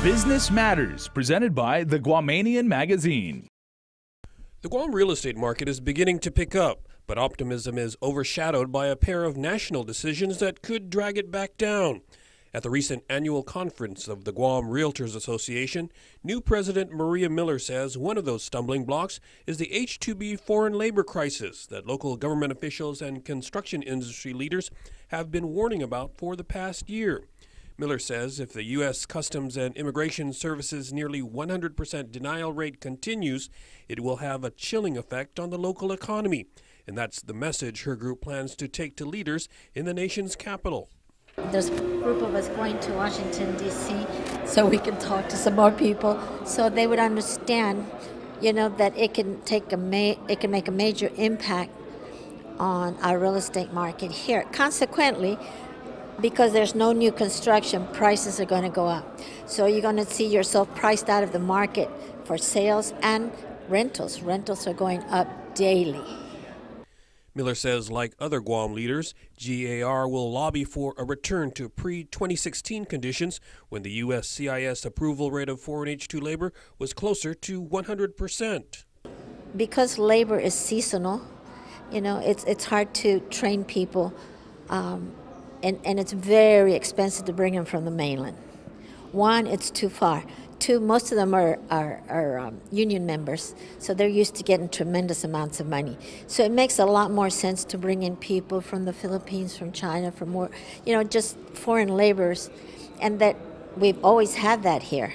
Business Matters, presented by the Guamanian Magazine. The Guam real estate market is beginning to pick up, but optimism is overshadowed by a pair of national decisions that could drag it back down. At the recent annual conference of the Guam Realtors Association, new President Maria Miller says one of those stumbling blocks is the H-2B foreign labor crisis that local government officials and construction industry leaders have been warning about for the past year. Miller says if the U.S. Customs and Immigration Service's nearly 100% denial rate continues, it will have a chilling effect on the local economy. And that's the message her group plans to take to leaders in the nation's capital. There's a group of us going to Washington, D.C., so we can talk to some more people so they would understand, that it can make a major impact on our real estate market here. Consequently, because there's no new construction, prices are going to go up. So you're going to see yourself priced out of the market for sales and rentals. Rentals are going up daily. Miller says, like other Guam leaders, GAR will lobby for a return to pre-2016 conditions when the U.S. CIS approval rate of foreign H-2 labor was closer to 100%. Because labor is seasonal, it's hard to train people. And it's very expensive to bring them from the mainland. One, it's too far. Two, most of them are union members, so they're used to getting tremendous amounts of money. So it makes a lot more sense to bring in people from the Philippines, from China, from more, just foreign laborers, and that we've always had that here,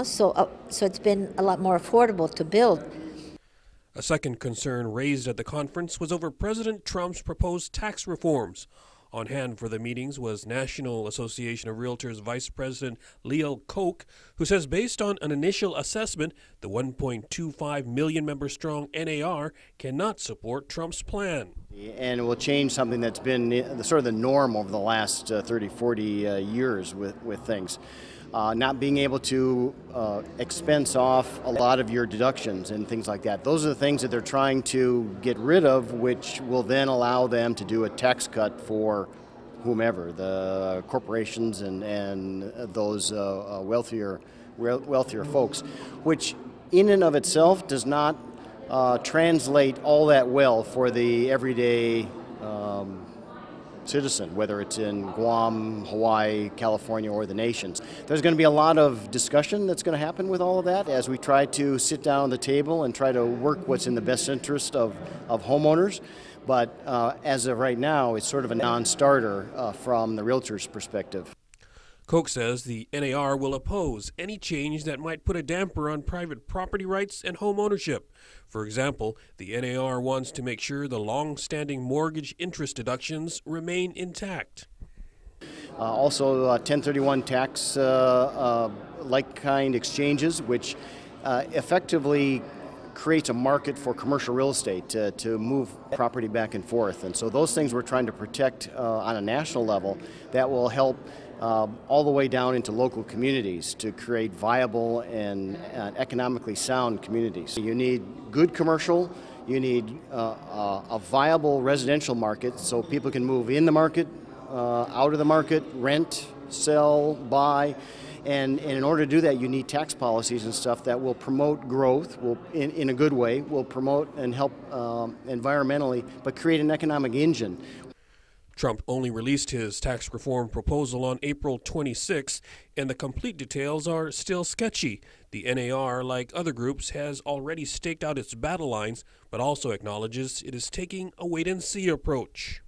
So it's been a lot more affordable to build. A second concern raised at the conference was over President Trump's proposed tax reforms. On hand for the meetings was National Association of Realtors Vice President Leo Koch, who says based on an initial assessment, the 1.25 million member strong NAR cannot support Trump's plan. And it will change something that's been sort of the norm over the last 30, 40 years with things. Not being able to expense off a lot of your deductions and things like that. Those are the things that they're trying to get rid of, which will then allow them to do a tax cut for whomever, the corporations and those wealthier folks, which in and of itself does not translate all that well for the everyday citizen, whether it's in Guam, Hawaii, California, or the nations. There's going to be a lot of discussion that's going to happen with all of that as we try to sit down at the table and try to work what's in the best interest of homeowners. But as of right now, it's sort of a non-starter from the realtor's perspective. Koch says the NAR will oppose any change that might put a damper on private property rights and home ownership. For example, the NAR wants to make sure the long-standing mortgage interest deductions remain intact. Also, 1031 tax like-kind exchanges, which effectively creates a market for commercial real estate to move property back and forth. And so those things we're trying to protect on a national level that will help all the way down into local communities to create viable and economically sound communities. You need good commercial, you need a viable residential market so people can move in the market, out of the market, rent, sell, buy. And in order to do that, you need tax policies and stuff that will promote growth, in a good way, will promote and help environmentally, but create an economic engine. Trump only released his tax reform proposal on April 26, and the complete details are still sketchy. The NAR, like other groups, has already staked out its battle lines, but also acknowledges it is taking a wait-and-see approach.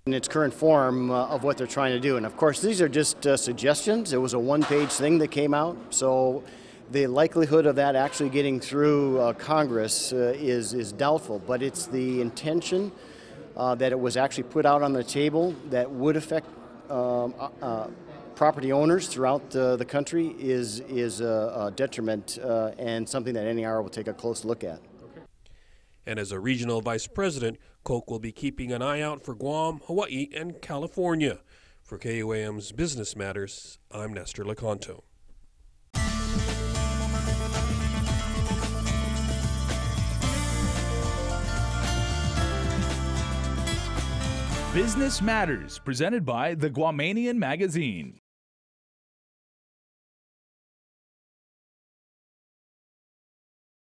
In its current form of what they're trying to do. And of course, these are just suggestions. It was a one-page thing that came out, so the likelihood of that actually getting through Congress is doubtful, but it's the intention that it was actually put out on the table that would affect property owners throughout the country is a detriment and something that NAR will take a close look at. And as a regional vice president, Koch will be keeping an eye out for Guam, Hawaii, and California. For KUAM's Business Matters, I'm Nestor Lecanto. Business Matters, presented by the Guamanian Magazine.